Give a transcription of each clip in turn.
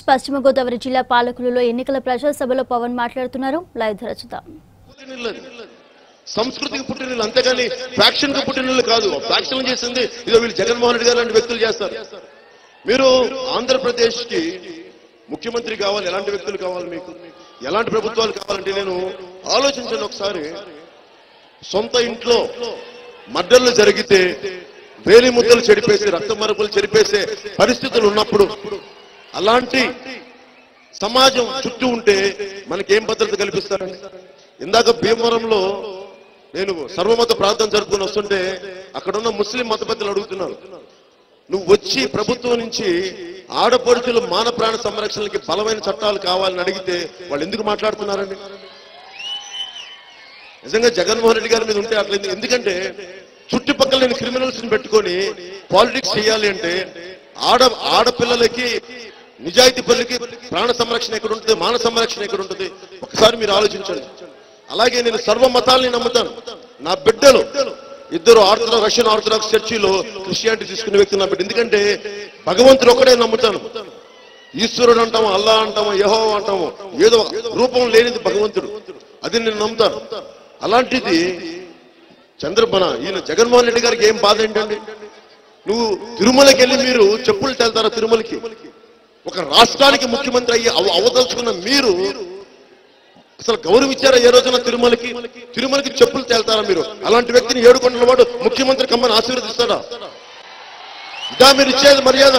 పశ్చిమ గోదావరి జిల్లా పాలకులలో ఎన్నికల ప్రజా సభలో పవన్ మాట్లాడుతున్నారు. లైవ్ ధరచుదాం. సంస్కృతికి పుట్టినళ్ళు అంతేగాని ఫ్యాక్షన్ కు పుట్టినళ్ళు కాదు. ఫ్యాక్షన్ చేసింది ఇదో వీళ్ళు జగన్మోహన్ రెడ్డి గారు లాంటి వ్యక్తులు చేస్తారు. మీరు ఆంధ్రప్రదేశ్ కి ముఖ్యమంత్రి కావాలి, ఎలాంటి వ్యక్తులు కావాలి, మీకు ఎలాంటి ప్రభుత్వాలు కావాలంటే నేను ఆలోచించండి ఒకసారి. సొంత ఇంట్లో మర్డర్లు జరిగితే వేలి ముద్దలు చెడిపేసి రక్త మరపులు చెడిపేసే పరిస్థితులు ఉన్నప్పుడు అలాంటి సమాజం చుట్టూ ఉంటే మనకేం భద్రత కల్పిస్తారండి? ఇందాక భీమవరంలో నేను సర్వమత ప్రార్థన జరుపుకొని వస్తుంటే అక్కడున్న ముస్లిం మత పెద్దలు అడుగుతున్నారు, నువ్వు వచ్చి ప్రభుత్వం నుంచి ఆడపడుచులు మాన ప్రాణ సంరక్షణకి బలమైన చట్టాలు కావాలని అడిగితే వాళ్ళు ఎందుకు మాట్లాడుతున్నారండి? నిజంగా జగన్మోహన్ రెడ్డి గారి మీద ఉంటే అట్లా. ఎందుకంటే చుట్టుపక్కల నేను క్రిమినల్స్ ని పెట్టుకొని పాలిటిక్స్ చేయాలి అంటే ఆడపిల్లలకి నిజాయితీ పనులకి ప్రాణ సంరక్షణ ఎక్కడ ఉంటుంది, మాన సంరక్షణ ఎక్కడ ఉంటుంది? ఒకసారి మీరు ఆలోచించండి. అలాగే నేను సర్వ మతాల్ని నమ్ముతాను. నా బిడ్డలు ఇద్దరు రష్యన్ ఆర్థడాక్స్ చర్చిలో క్రిస్టియానిటీ తీసుకునే వ్యక్తి నా బిడ్డ. ఎందుకంటే భగవంతుడు ఒక్కడే నమ్ముతాను. ఈశ్వరుడు అంటాము, అల్లా అంటాము, యెహోవా అంటాము, ఏదో రూపం లేనిది భగవంతుడు, అది నేను నమ్ముతాను. అలాంటిది ఈయన జగన్మోహన్ రెడ్డి గారికి ఏం బాధ ఏంటండి? నువ్వు తిరుమలకి వెళ్ళి మీరు చెప్పులు తెల్తారా? తిరుమలకి ఒక రాష్ట్రానికి ముఖ్యమంత్రి అయ్యి అవదలుచుకున్న మీరు అసలు గౌరవం ఇచ్చారా ఏ రోజున? తిరుమలకి చెప్పులు తేల్తారా మీరు? అలాంటి వ్యక్తిని ఏడుకొండల వాడు ముఖ్యమంత్రి కమ్మని ఆశీర్వదిస్తాడా? ఇదా మీరు ఇచ్చేది మర్యాద?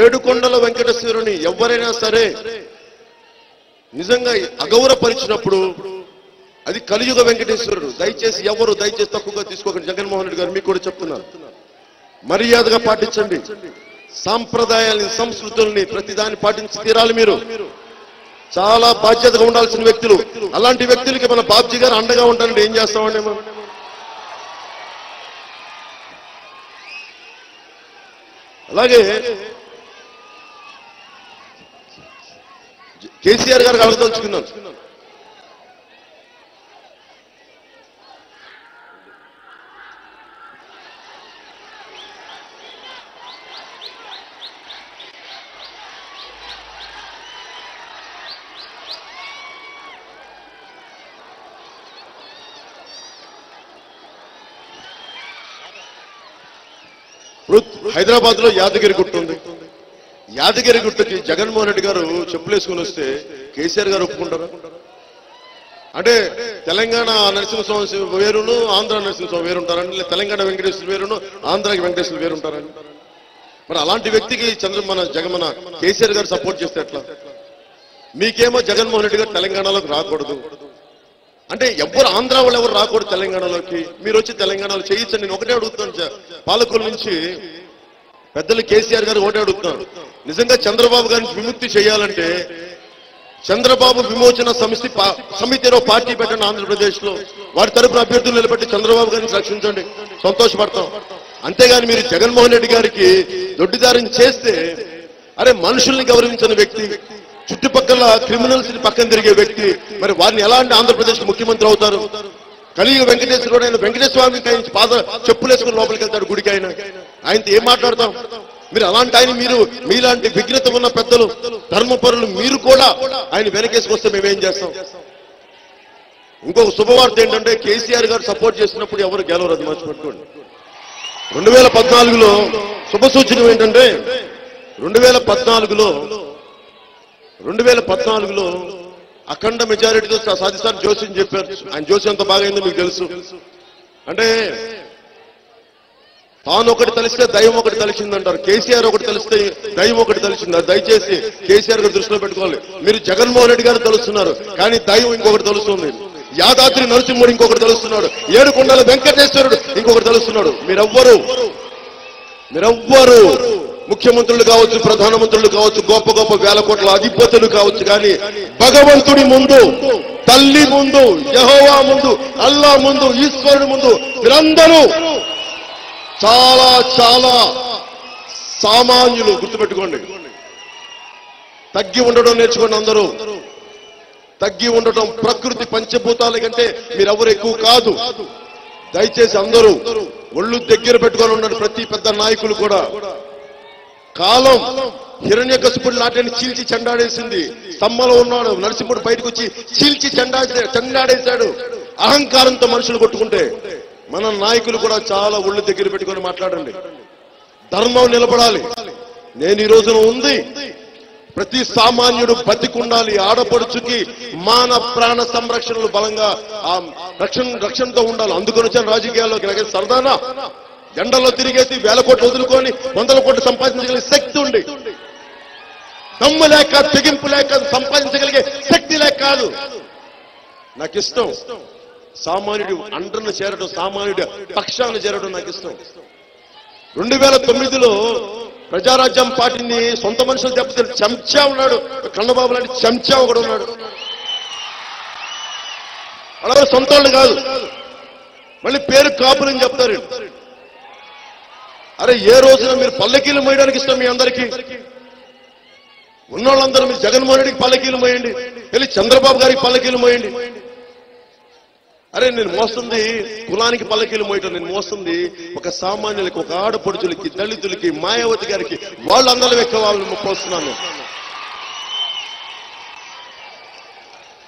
ఏడుకొండల వెంకటేశ్వరుని ఎవరైనా సరే నిజంగా అగౌరవపరిచినప్పుడు అది కలియుగ వెంకటేశ్వరుడు. దయచేసి తక్కువగా తీసుకోకండి. జగన్మోహన్ రెడ్డి గారు మీకు కూడా చెప్తున్నారు, మర్యాదగా పాటించండి. సాంప్రదాయాల్ని, సంస్కృతుల్ని ప్రతిదాన్ని పాటించి తీరాలి. మీరు చాలా బాధ్యతగా ఉండాల్సిన వ్యక్తులు. అలాంటి వ్యక్తులకి మన బాబ్జీ గారు అండగా ఉంటారంటే ఏం చేస్తామండి మనం? అలాగే కేసీఆర్ గారికి అడగదలుచుకున్నాను. హైదరాబాద్ లో యాదగిరి గుట్ట ఉంది. యాదగిరి గుట్టకి జగన్మోహన్ రెడ్డి గారు చెప్పులేసుకుని వస్తే కేసీఆర్ గారు ఒప్పుకుంటారా? అంటే తెలంగాణ నరసింహస్వామి వేరును ఆంధ్ర నరసింహస్వామి వేరుంటారండి, తెలంగాణ వెంకటేశ్వర వేరును ఆంధ్రాకి వెంకటేశ్వర వేరుంటారండి. మరి అలాంటి వ్యక్తికి మన కేసీఆర్ గారు సపోర్ట్ చేస్తే ఎట్లా? మీకేమో జగన్మోహన్ రెడ్డి గారు తెలంగాణలోకి రాకూడదు అంటే ఎవరు ఆంధ్ర వాళ్ళు ఎవరు రాకూడదు తెలంగాణలోకి, మీరు వచ్చి తెలంగాణలో చేయించండి. నేను ఒకటే అడుగుతున్నాను పాలకుల నుంచి పెద్దలు, కేసీఆర్ గారు ఒకటే అడుగుతున్నాను. నిజంగా చంద్రబాబు గారిని విముక్తి చేయాలంటే చంద్రబాబు విమోచన సమితిలో పార్టీ పెట్టండి ఆంధ్రప్రదేశ్ లో. వారి తరపున అభ్యర్థులు నిలబెట్టి చంద్రబాబు గారిని రక్షించండి, సంతోషపడతాం. అంతేగాని మీరు జగన్మోహన్ రెడ్డి గారికి దొడ్డిదారిని చేస్తే, అరే మనుషుల్ని గౌరవించిన వ్యక్తి, చుట్టుపక్కల క్రిమినల్స్ పక్కన తిరిగే వ్యక్తి, మరి వారిని ఎలా అంటే ఆంధ్రప్రదేశ్ ముఖ్యమంత్రి అవుతారు? కలియుగ వెంకటేశ్వరుడు ఆయన వెంకటేశ్వర స్వామి చెప్పులేసుకుని లోపలికి వెళ్తాడు గుడికి. ఆయనతో ఏం మాట్లాడతాం? మీరు అలాంటి ఆయన, మీలాంటి విఘ్నత ఉన్న పెద్దలు, ధర్మపరులు మీరు కూడా ఆయన వెనకేసుకొస్తే మేమేం చేస్తాం? ఇంకొక శుభవార్త ఏంటంటే కేసీఆర్ గారు సపోర్ట్ చేసినప్పుడు ఎవరు గెలవరు, అది మర్చిపెట్టుకోండి. 2014లో శుభ సూచన ఏంటంటే 2014లో అఖండ మెజారిటీతో సాధిస్తారని జోస్యం చెప్పారు. ఆయన జోస్యం ఎంత బాగా అయిందో మీకు తెలుసు. అంటే తాను ఒకటి తలిస్తే దైవం ఒకటి తలిచిందంటారు. కేసీఆర్ ఒకటి తలిస్తే దైవం ఒకటి తలిచింది. దయచేసి కేసీఆర్ గారు దృష్టిలో పెట్టుకోవాలి. మీరు జగన్మోహన్ రెడ్డి గారు తలుస్తున్నారు, కానీ దైవం ఇంకొకటి తలుస్తుంది. యాదాద్రి నరసింహుడు ఇంకొకటి తలుస్తున్నాడు, ఏడుకొండల వెంకటేశ్వరుడు ఇంకొకటి తలుస్తున్నాడు. మీరెవ్వరు ముఖ్యమంత్రులు కావచ్చు, ప్రధానమంత్రులు కావచ్చు, గొప్ప గొప్ప వేల కోట్ల అధిపతులు కావచ్చు, కానీ భగవంతుడి ముందు, తల్లి ముందు, యెహోవా ముందు, అల్లా ముందు, ఈశ్వరుడి ముందు మీరందరూ చాలా చాలా సామాన్యులు. గుర్తుపెట్టుకోండి, తగ్గి ఉండడం నేర్చుకోండి. అందరూ తగ్గి ఉండటం. ప్రకృతి పంచభూతాల కంటే మీరెవరు ఎక్కువ కాదు. దయచేసి అందరూ ఒళ్ళు దగ్గర పెట్టుకొని ఉండండి. ప్రతి పెద్ద నాయకులు కూడా కాలం హిరణ్యకశిపుడు లాంటి చీల్చి చెండాడేసింది. స్తంభంలో ఉన్నాడు నరసింహుడు బయటకు వచ్చి చీల్చి చెండాడేశాడు. అహంకారంతో మనుషులు కొట్టుకుంటే మన నాయకులు కూడా చాలా ఒళ్ళు దగ్గర పెట్టుకొని మాట్లాడండి. ధర్మం నిలబడాలి. నేను ఈ రోజున ఉంది ప్రతి సామాన్యుడు బతికుండాలి. ఆడపడుచుకి మాన ప్రాణ సంరక్షణలు బలంగా రక్షణతో ఉండాలి. అందుకొని వచ్చాను రాజకీయాల్లోకి. నాకే సరదానా ఎండల్లో తిరిగేసి 1000 కోట్లు వదులుకొని 100 కోట్లు సంపాదించగలిగే శక్తి ఉంది. దమ్ము లేక తెగింపు లేక సంపాదించగలిగే శక్తి లేక కాదు. నాకు ఇష్టం సామాన్యుడు అండర్ను చేరడం, సామాన్యుడి పక్షాన్ని చేరడం నాకు ఇష్టం. 2009లో ప్రజారాజ్యం పార్టీని సొంత మనుషులు దెబ్బతిని చెంచా ఉన్నాడు. కన్నబాబు లాంటి చెంచా ఒకడు ఉన్నాడు. అలాగే సొంత వాళ్ళు కాదు, మళ్ళీ పేరు కాపులని చెప్తారు. అరే ఏ రోజున మీరు పల్లకీలు మోయడానికి ఇష్టం మీ అందరికీ? ఉన్నోళ్ళందరూ మీరు జగన్మోహన్ రెడ్డికి పల్లకీలు మోయండి, వెళ్ళి చంద్రబాబు గారికి పల్లకీలు మోయండి. అరే నేను మోస్తుంది కులానికి పల్లకీలు మోయటం, నేను మోస్తుంది ఒక సామాన్యులకి, ఒక ఆడపడుచులకి, దళితులకి, మాయావతి గారికి, వాళ్ళందరూ ఎక్కువ వాళ్ళని మోస్తున్నాను.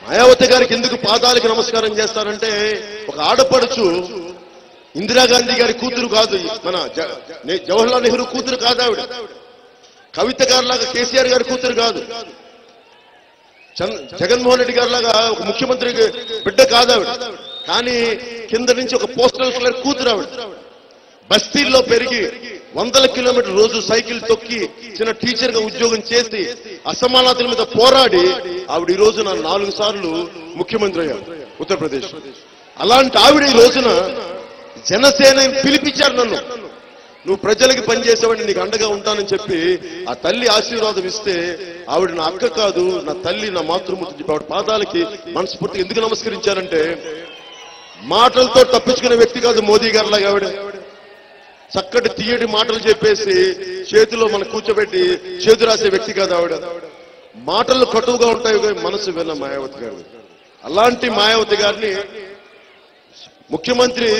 మాయావతి గారికి ఎందుకు పాదాలకి నమస్కారం చేస్తారంటే, ఒక ఆడపడుచు ఇందిరాగాంధీ గారి కూతురు కాదు, మన జవహర్లాల్ నెహ్రూ కూతురు కాదు ఆవిడ. కవిత గారిలాగా కేసీఆర్ గారి కూతురు కాదు. జగన్మోహన్ రెడ్డి గారిలాగా ఒక ముఖ్యమంత్రి బిడ్డ కాదు ఆవిడ. కానీ కింద నుంచి ఒక పోస్టల్ క్లర్క్ కూతురు ఆవిడ. బస్తీల్లో పెరిగి 100 కిలోమీటర్ రోజు సైకిల్ తొక్కి చిన్న టీచర్ గా ఉద్యోగం చేసి అసమానతల మీద పోరాడి ఆవిడ ఈ రోజున 4 సార్లు ముఖ్యమంత్రి అయ్యారు ఉత్తరప్రదేశ్. అలాంటి ఆవిడ ఈ రోజున జనసేన పిలిపించారు నన్ను. నువ్వు ప్రజలకి పనిచేసేవాడిని, నీకు అండగా ఉంటానని చెప్పి ఆ తల్లి ఆశీర్వాదం ఇస్తే ఆవిడ నా అక్క కాదు, నా తల్లి, నా మాతృమూర్తి చెప్పి ఆవిడ పాదాలకి మనస్ఫూర్తిగా ఎందుకు నమస్కరించారంటే, మాటలతో తప్పించుకునే వ్యక్తి కాదు మోదీ గారిలాగా ఆవిడ. చక్కటి తీయటి మాటలు చెప్పేసి చేతిలో మనం కూర్చోబెట్టి చేతు రాసే వ్యక్తి కాదు ఆవిడ. మాటలు కటువుగా ఉంటాయి, మనసు విన్న మాయావతి గారు. అలాంటి మాయావతి గారిని ముఖ్యమంత్రి,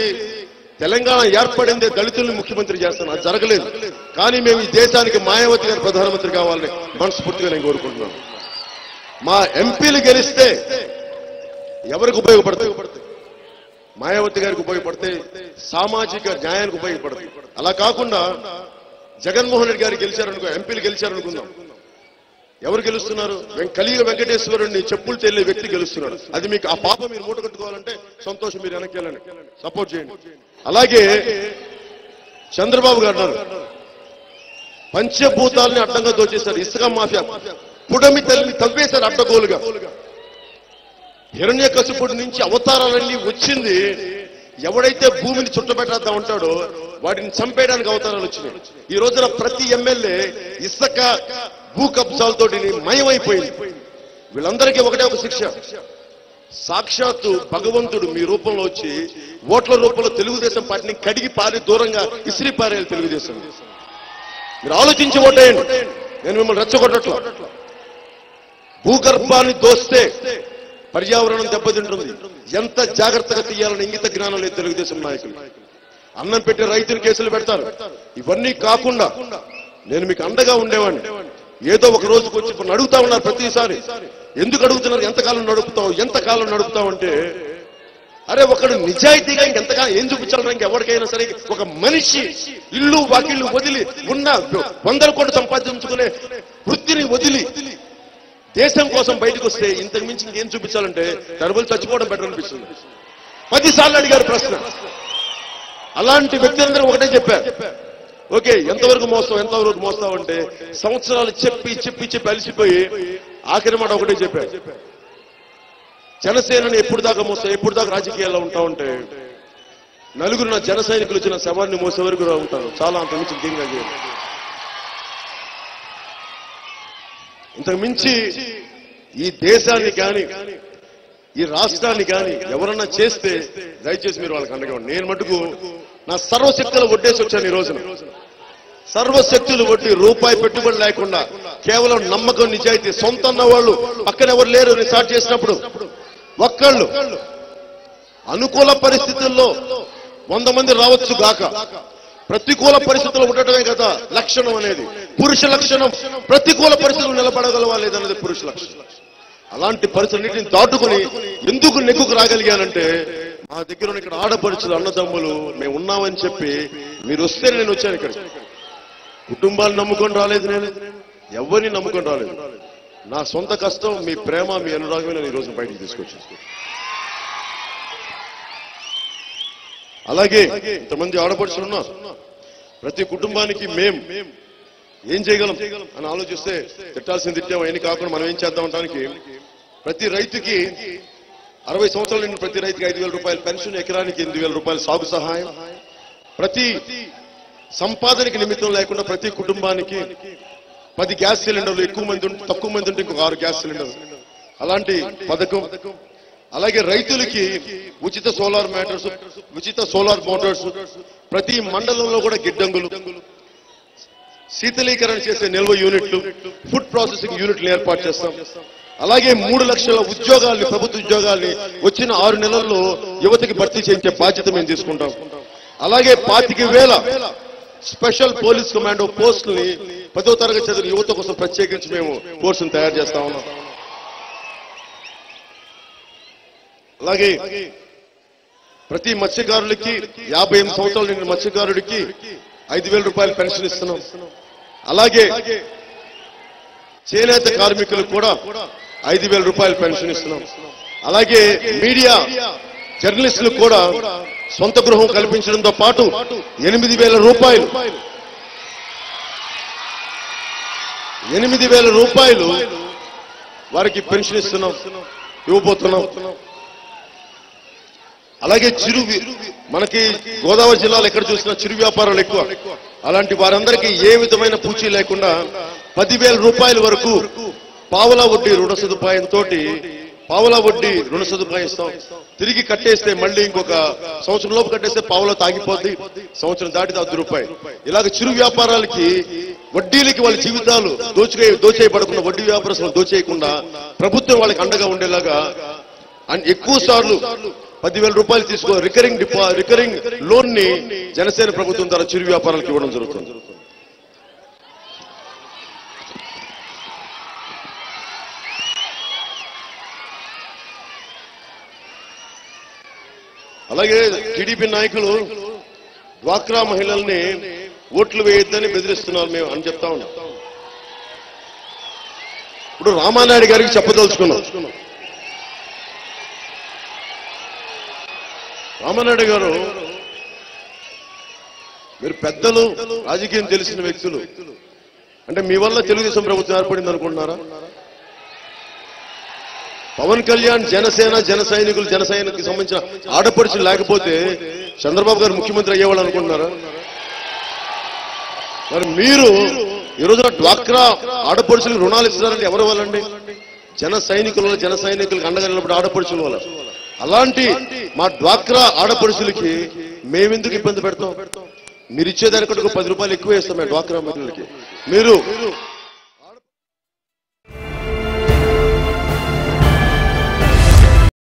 తెలంగాణ ఏర్పడిందే దళితుల్ని ముఖ్యమంత్రి చేస్తాను, అది జరగలేదు. కానీ మేము ఈ దేశానికి మాయావతి గారు ప్రధానమంత్రి కావాలని మనస్ఫూర్తిగా నేను కోరుకుంటున్నాను. మా ఎంపీలు గెలిస్తే ఎవరికి ఉపయోగపడతాయి? మాయావతి గారికి ఉపయోగపడతాయి, సామాజిక న్యాయానికి ఉపయోగపడతాయి. అలా కాకుండా జగన్మోహన్ రెడ్డి గారు గెలిచారనుకో, ఎంపీలు గెలిచారనుకుందాం, ఎవరు గెలుస్తున్నారు? కలియుగ వెంకటేశ్వరుడిని చెప్పులు తెల్లే వ్యక్తి గెలుస్తున్నాడు. అది మీకు ఆ పాప మీరు మూట కట్టుకోవాలంటే సంతోషం, మీరు వెనక్కి వెళ్ళండి, సపోర్ట్ చేయండి. అలాగే చంద్రబాబు గారు అన్నారు, పంచభూతాలని అడ్డంగా దోచేశారు, ఇసుక మాఫియా పుడమి తల్లిని తవ్వేశారు అడ్డగోలుగా. హిరణ్యకశిపుడి నుంచి అవతారాలన్నీ వచ్చింది. ఎవడైతే భూమిని చుట్టబెట్టేద్దా ఉంటాడో వాటిని చంపేయడానికి అవతారాలు వచ్చినాయి. ఈ రోజున ప్రతి ఎమ్మెల్యే ఇసుక భూ కబ్జాలతో మయమైపోయింది. వీళ్ళందరికీ ఒకటే ఒక శిక్ష, సాక్షాత్తు భగవంతుడు మీ రూపంలో వచ్చి ఓట్ల రూపంలో తెలుగుదేశం పార్టీని కడిగి పారి దూరంగా ఇసిరి పారేయాలి తెలుగుదేశం. మీరు ఆలోచించి ఓటేయండి, నేను మిమ్మల్ని రెచ్చగొట్టట్లా. భూగర్భాన్ని దోస్తే పర్యావరణం దెబ్బతింటుంది. ఎంత జాగ్రత్తగా తీయాలని ఇంగిత జ్ఞానం లేదు తెలుగుదేశం నాయకులు. అన్నం పెట్టే రైతులు కేసులు పెడతారు. ఇవన్నీ కాకుండా నేను మీకు అండగా ఉండేవాడిని. ఏదో ఒక రోజుకు వచ్చి ఇప్పుడు అడుగుతా ఉన్నారు ప్రతిసారి, ఎందుకు అడుగుతున్నారు, ఎంతకాలం నడుపుతావు అంటే, అరే ఒకడు నిజాయితీగా ఇంకెంతకాలం ఏం చూపించాలి? ఎవరికైనా సరే ఒక మనిషి ఇల్లు వాకిళ్ళు వదిలి ఉన్న 100 కోట్లు సంపాదించుకునే వృత్తిని వదిలి దేశం కోసం బయటకు వస్తే ఇంతకు మించి ఇంకేం చూపించాలంటే డబ్బులు చచ్చిపోవడం బెటర్ అనిపిస్తుంది. 10 సార్లు అడిగారు ప్రశ్న. అలాంటి వ్యక్తులందరూ ఒకటే చెప్పారు, ఓకే ఎంతవరకు మోస్తావు అంటే సంవత్సరాలు చెప్పి అలసిపోయి ఆఖరి మాట ఒకటే చెప్పారు, జనసేనని ఎప్పుడు దాకా రాజకీయాల్లో ఉంటామంటే నలుగురు నా జన సైనికులు వచ్చిన శవాన్ని మోసే వరకు ఉంటారు, చాలా అంత మించి ఇంకేంగా చేయాలి. ఇంతకు మించి ఈ దేశాన్ని కానీ ఈ రాష్ట్రాన్ని కానీ ఎవరన్నా చేస్తే దయచేసి మీరు వాళ్ళకి అండగా ఉండండి. నేను మటుకు నా సర్వశక్తులు ఒడ్డేసి వచ్చాను. ఈ రోజున సర్వశక్తులు ఒడ్డి రూపాయి పెట్టుబడి లేకుండా కేవలం నమ్మకం, నిజాయితీ, సొంత అన్న వాళ్ళు పక్కన ఎవరు లేరు. నేను స్టార్ట్ చేసినప్పుడు ఒక్కళ్ళు అనుకూల పరిస్థితుల్లో 100 మంది రావచ్చు గాక, ప్రతికూల పరిస్థితుల్లో ఉండటమే కదా లక్షణం అనేది. పురుష లక్షణం ప్రతికూల పరిస్థితులు నిలబడగలవా లేదన్నది పురుష లక్షణం. అలాంటి పరిస్థితులన్నింటిని దాటుకుని ఎందుకు నెగ్గుకు రాగలిగానంటే మా దగ్గర ఉన్న ఇక్కడ ఆడపడుచులు అన్నదమ్ములు మేము ఉన్నామని చెప్పి మీరు వస్తే నేను వచ్చాను. ఇక్కడ కుటుంబాన్ని నమ్ముకొని రాలేదు, నేను ఎవరిని నమ్ముకొని రాలేదు. నా సొంత కష్టం, మీ ప్రేమ, మీ అనురాగమే నేను ఈ రోజు బయటికి తీసుకొచ్చాను. అలాగే ఇంతమంది ఆడపడుచులు ఉన్నారు. ప్రతి కుటుంబానికి మేం ఏం చేయగలం అని ఆలోచిస్తే తిట్టాల్సింది తిట్టాం, అవన్నీ కాకుండా మనం ఏం చేద్దాం అనడానికి ప్రతి రైతుకి 60 సంవత్సరాల నుండి ప్రతి రైతుకి 5,000 రూపాయల పెన్షన్, ఎకరానికి 8,000 రూపాయల సాగు సహాయం, ప్రతి సంపాదనకి నిమిత్తం లేకుండా ప్రతి కుటుంబానికి 10 గ్యాస్ సిలిండర్లు, ఎక్కువ మంది తక్కువ మంది ఉంటే ఇంకొక 6 గ్యాస్ సిలిండర్లు, అలాంటి పథకం. అలాగే రైతులకి ఉచిత సోలార్ మ్యాటర్స్, ఉచిత సోలార్ మోటార్స్, ప్రతి మండలంలో కూడా గిడ్డంగులు, శీతలీకరణ చేసే నిల్వ యూనిట్లు, ఫుడ్ ప్రాసెసింగ్ యూనిట్లు ఏర్పాటు చేస్తాం. అలాగే 3 లక్షల ఉద్యోగాల్ని, ప్రభుత్వ ఉద్యోగాల్ని వచ్చిన 6 నెలల్లో యువతకి భర్తీ చేయించే బాధ్యత మేము తీసుకుంటాం. అలాగే 25,000 స్పెషల్ పోలీస్ కమాండో పోస్టుల్ని 10వ తరగతి చదివిన యువత కోసం ప్రత్యేకించి మేము కోర్సును తయారు చేస్తా ఉన్నాం. అలాగే ప్రతి మత్స్యకారులకి 58 సంవత్సరాల నిండిన మత్స్యకారుడికి 5,000 రూపాయల పెన్షన్ ఇస్తున్నాం. అలాగే చేనేత కార్మికులకు కూడా 5,000 రూపాయల పెన్షన్ ఇస్తున్నాం. అలాగే మీడియా జర్నలిస్టులకు కూడా సొంత గృహం కల్పించడంతో పాటు 8,000 రూపాయలు 8,000 రూపాయలు వారికి పెన్షన్ ఇవ్వబోతున్నాం. అలాగే మనకి గోదావరి జిల్లాలో ఎక్కడ చూసినా చిరు వ్యాపారాలు ఎక్కువ. అలాంటి వారందరికీ ఏ విధమైన పూచీ లేకుండా 10,000 రూపాయల వరకు పావలా వడ్డీ రుణ సదుపాయంతో పావలా వడ్డీ రుణ సదుపాయం ఇస్తాం. తిరిగి కట్టేస్తే మళ్ళీ ఇంకొక సంవత్సరం లోపు కట్టేస్తే పావలా తాగిపోద్ది, సంవత్సరం దాటితే ₹10. ఇలాగ చిరు వ్యాపారాలకి వడ్డీలకి వాళ్ళ జీవితాలు దోచేయబడకుండా, వడ్డీ వ్యాపారస్తులు దోచేయకుండా ప్రభుత్వం వాళ్ళకి అండగా ఉండేలాగా ఎక్కువ సార్లు 10,000 రూపాయలు తీసుకో రికరింగ్ లోన్ ని జనసేన ప్రభుత్వం ద్వారా చిరు వ్యాపారాలకు ఇవ్వడం జరుగుతుంది. అలాగే టీడీపీ నాయకులు డ్వాక్రా మహిళల్ని ఓట్లు వేయొద్దని బెదిరిస్తున్నారు మేము అని చెప్తా ఉన్నాం. ఇప్పుడు రామానాయుడు గారికి చెప్పదలుచుకున్నాం. రామానాయుడు గారు మీరు పెద్దలు, రాజకీయం తెలిసిన వ్యక్తులు, అంటే మీ వల్ల తెలుగుదేశం ప్రభుత్వం ఏర్పడింది అనుకుంటున్నారా? పవన్ కళ్యాణ్ జనసేన జన సైనికులకు సంబంధించిన ఆడపడుచులు లేకపోతే చంద్రబాబు గారు ముఖ్యమంత్రి అయ్యేవాళ్ళు అనుకుంటున్నారా? మరి మీరు ఈరోజు డ్వాక్రా ఆడపడుచులకు రుణాలు ఇస్తున్నారంటే ఎవరి వాళ్ళండి? జన సైనికులకు అండగా నిలబడి ఆడపడుచుల వల్ల. అలాంటి మా డ్వాక్రా ఆడపడుచులకి మేమెందుకు ఇబ్బంది పెడతాం? మీరు ఇచ్చేదానికంటే 10 రూపాయలు ఎక్కువ ఇస్తాం మేము డ్వాక్రా మహిళలకి. మీరు